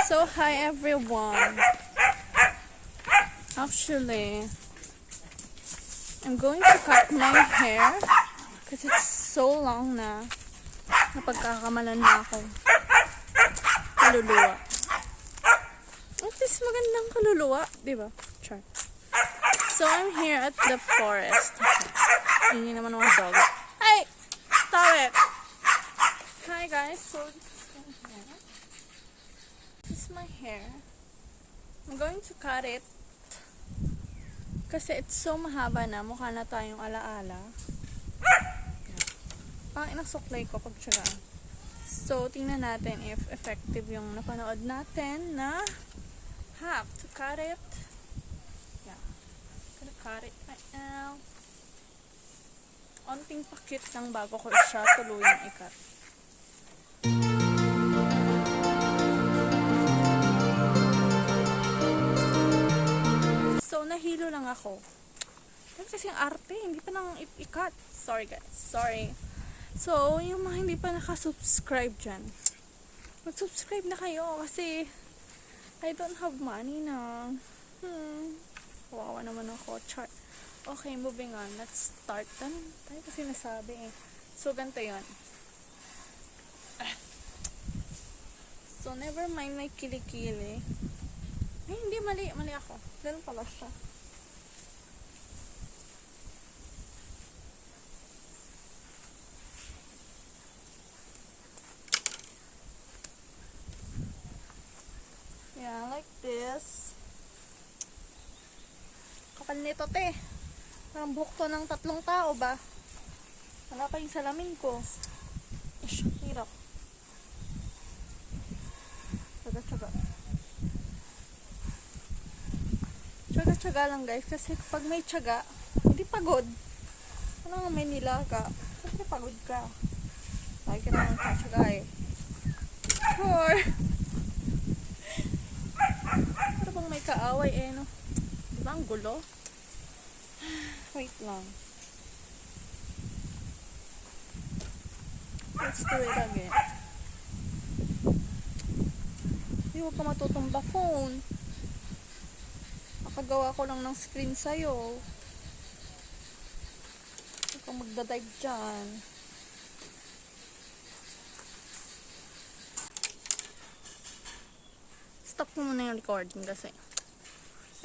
So hi everyone. Actually, I'm going to cut my hair because it's so long na. Napagkakamalan na ako. Kaluluwa. At least magandang kaluluwa, di ba? Char. So I'm here at the forest. Hindi naman mga dog. Hey! Stop it! Hi guys. So this is my hair. I'm going to cut it. Kasi it's so mahaba na. Mukha na tayong alaala. Inasuklay ko pag tsagaan. So, tingnan natin if effective yung napanood natin na have to cut it. Yeah. Gonna cut it right now. Onting pakit lang bago ko siya tuluyang ikat. So, nahilo lang ako. Kasi ang arte, hindi pa nang ikat. Sorry guys, sorry. So, yung mga hindi pa nakasubscribe dyan, mag-subscribe na kayo kasi I don't have money na. Wawa naman ako. Char. Okay, moving on. Let's start. Tayo kasi nasabi eh. So, ganito yun. So, never mind may kilikili. Ay, hindi. Mali. Mali ako. Ganun pala siya. Yeah, like this. Kapal nito, te. Parang buhok to ng 3 tao ba? Wala pa yung salamin ko. Ish, hirap. Tsaga-tsaga. Tsaga-tsaga lang guys. Kasi pag may tsaga, hindi pagod. Ano nga may nilaga? Siyempre pagod ka. Lagi ka naman tsaga eh. Sure. Pero bang may kaaway eh, no? Diba ang gulo? Wait lang. Let's do it again. Hindi ko pa matutumba phone. Nakagawa ko lang ng screen sa'yo. Hindi ka magdadive dyan. Stop mo muna yung recording kasi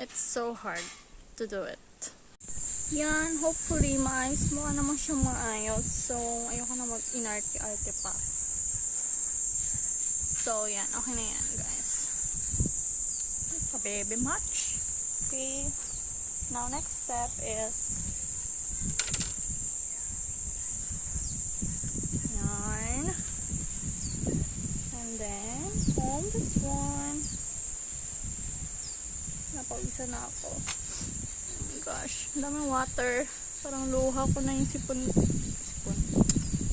it's so hard to do it. Yan, hopefully maayos mo naman siya maayos. So, ayoko na mag-inarte-arte pa. So, yan. Okay na yan, guys. Baby much. Okay. Now, next step is yarn. And then, comb this one. Napawisa na ako. Oh my gosh. Ang daming water. Parang luha ko na yung sipon.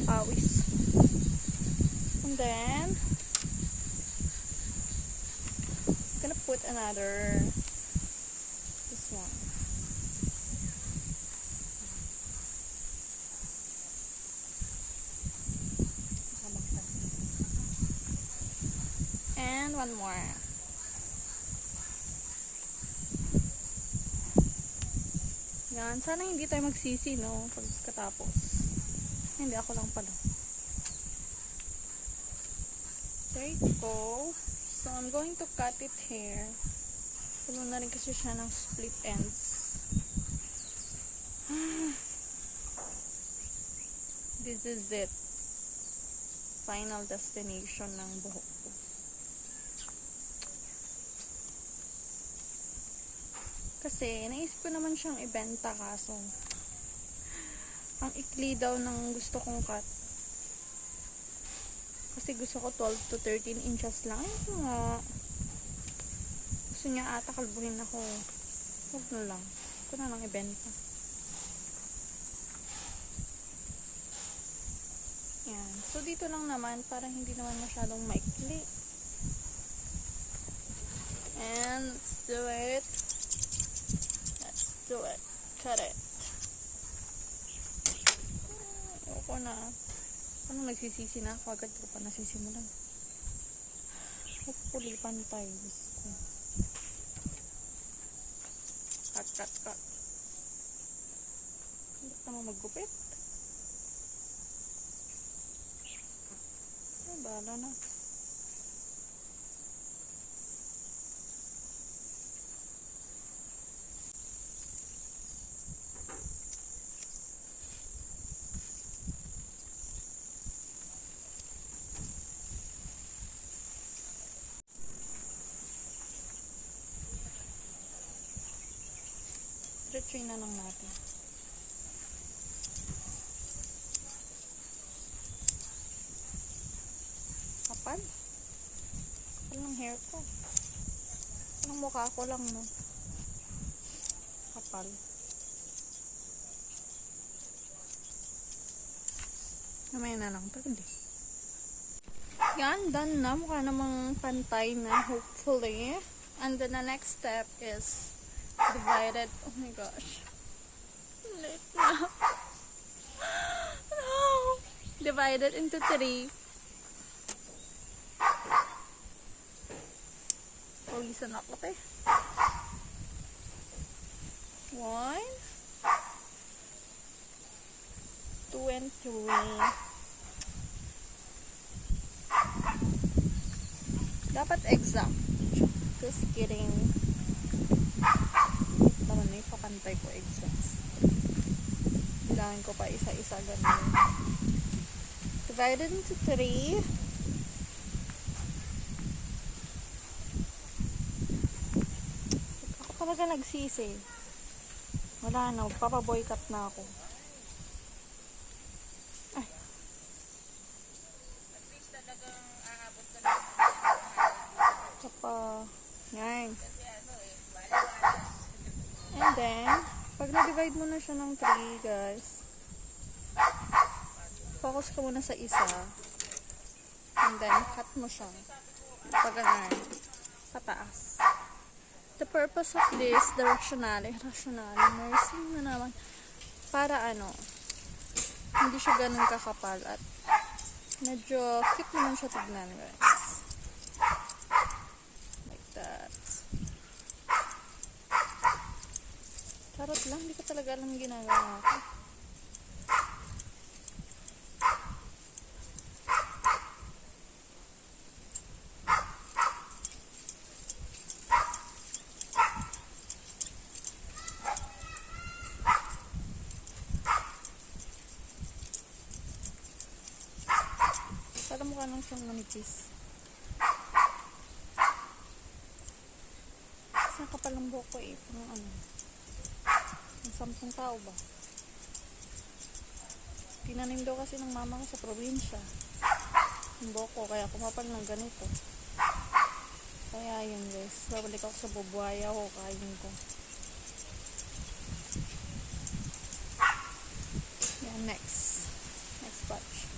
Pawis. And then, I'm gonna put another, this one. And one more. Yan. Sana hindi tayo magsisi, no? Pagkatapos. Hindi, ako lang pala. There you go. So, I'm going to cut it here. Puno na rin kasi siya ng split ends. This is it. Final destination ng buhok ko. Kasi, naisip ko naman siyang ibenta kaso ang ikli daw ng gusto kong cut. Kasi gusto ko 12 to 13 inches lang. Ay, nga. Gusto niya ata kalbuhin ako. Huwag na lang. Huwag na lang ibenta. Yan. So, dito lang naman. Parang hindi naman masyadong maikli. And, let's do it. Do it. Cut it. Ayoko na. Ano nagsisisi na ako? Agad ko pa nasisimulan. Hopefully, pantay. Diyos ko. Cut. Ba't naman maggupit? Ay, bahala na. Diretsuin na lang natin. Kapal? Kapal ng hair ko. Parang mukha ko lang, no? Kapal. Kamaya na lang. Pagod eh. Yan, done na. Mukha namang pantay na, hopefully. And then the next step is divided. Oh my gosh. Late na. No. Divided into 3. Pawisan ako, te. 1, 2, and 3. Dapat exact. Just kidding. Naman na ipapantay ko exact. Bilangin ko pa isa-isa ganun. Divided into 3. Ako talaga nagsisi. Wala na. Papaboycott na ako. Ay. At least talagang aabot ka na. Yan. Kasi baliwala. And then, pag na-divide mo na siya ng 3, guys, focus ka muna sa isa. And then, cut mo siya. Pag ganun, pataas. The purpose of this, the rationale, nursing na naman, para hindi siya ganun kakapal at medyo cute naman siya tignan, guys. Like that. Charot lang, hindi ko talaga alam ginagawa ko. Para mukha nang siyang manipis. Kasi kapal ang buhok ko eh. Parang ng 10 tao ba? Tinanim daw kasi ng mama ko sa probinsya. Yung buhok ko, kaya kumapal ng ganito. Kaya yun guys. Babalik ako sa bubuhaya ko, kain ko. Yan, next batch.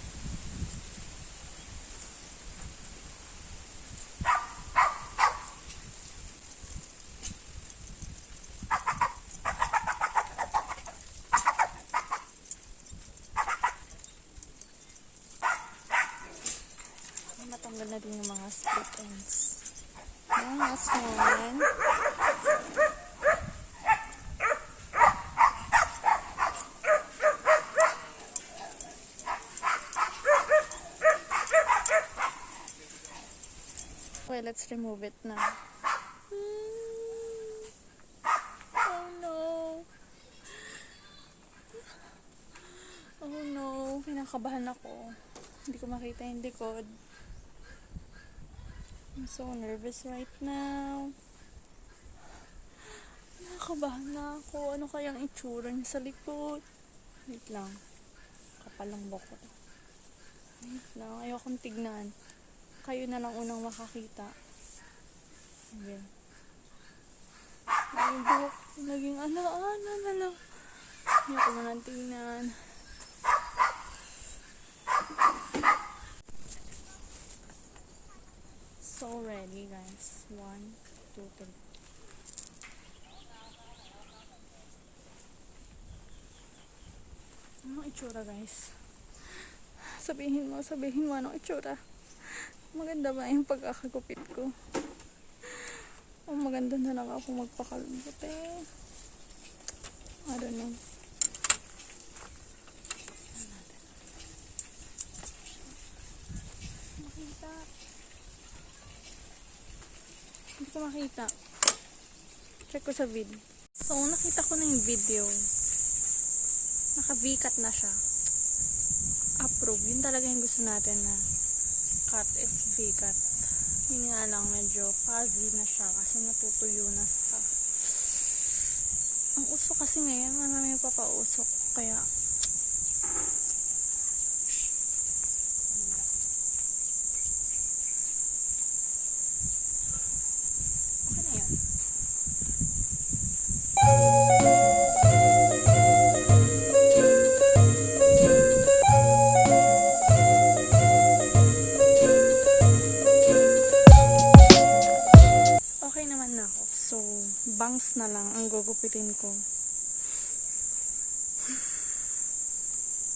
Matanggal na din yung mga split ends. Yung last one. Okay, let's remove it na. Oh no. Oh no. Kinakabahan ako. Hindi ko makita yung likod. I'm so nervous right now. Nakakabahan na ako. Ano kayang itsura niya sa likod? Wait lang. Kapal lang buhok ko. Wait lang. Ayokong tignan. Kayo na lang unang makakita. Okay. Yung buhok naging ana-ana na lang. Ayoko na lang tignan. So ready guys. 1, 2, 3. Anong itsura guys? Sabihin mo anong itsura. Maganda ba yung pagkakagupit ko? Oh, maganda na lang ako magpakalupit eh. I don't know. Makita. Hindi ko makita. Check ko sa vid. So, nakita ko na yung video. Naka-V-cut na siya. Approve. Yun talaga yung gusto natin na cut is V-cut. Yun nga lang, medyo fuzzy na siya kasi natutuyo na siya. Ang usok kasi ngayon, marami papausok. Kaya, okay na yun. Okay naman na ako. So, bangs na lang ang gugupitin ko.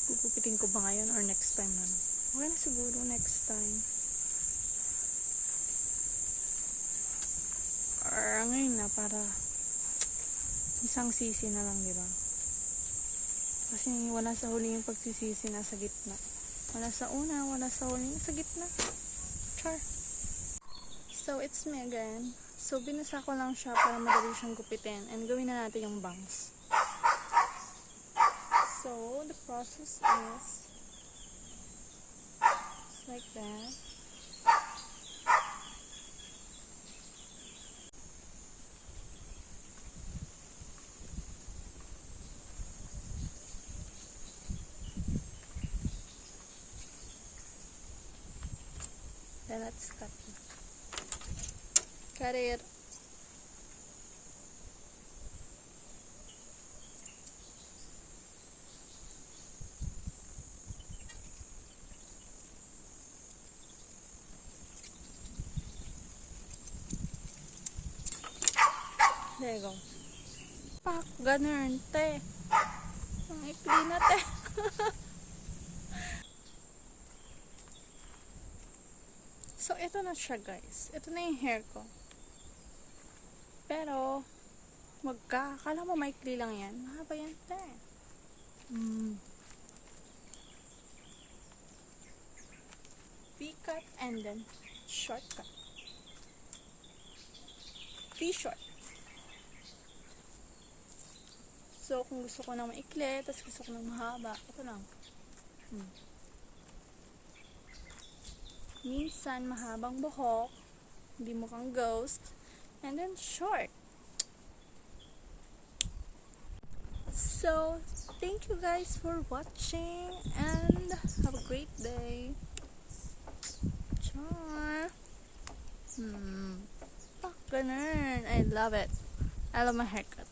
Gugupitin ko ba ngayon or next time na lang? Okay na siguro next time. Or ngayon na para isang sisi na lang, diba? Kasi wala sa huli yung pagsisisi na sa gitna. Wala sa una, wala sa huli, sa gitna. Char. So, it's me again. So, binasa ko lang siya para madali siyang gupitin. And gawin na natin yung bangs. So, the process is like that. Then let's cut it. Cut it. There you go. Pak, ganun, te. Ang ikli na, te. So, ito na siya, guys. Ito na yung hair ko. Pero, akala mo maikli lang yan. Mahaba yan, te. V-cut and then shortcut. V-short. So, kung gusto ko ng maikli, tapos gusto ko ng mahaba, ito lang. Minsan, mahabang buhok, hindi mukhang ghost, and then short. So, thank you guys for watching, and have a great day. Char. Ganun. I love it. I love my haircut.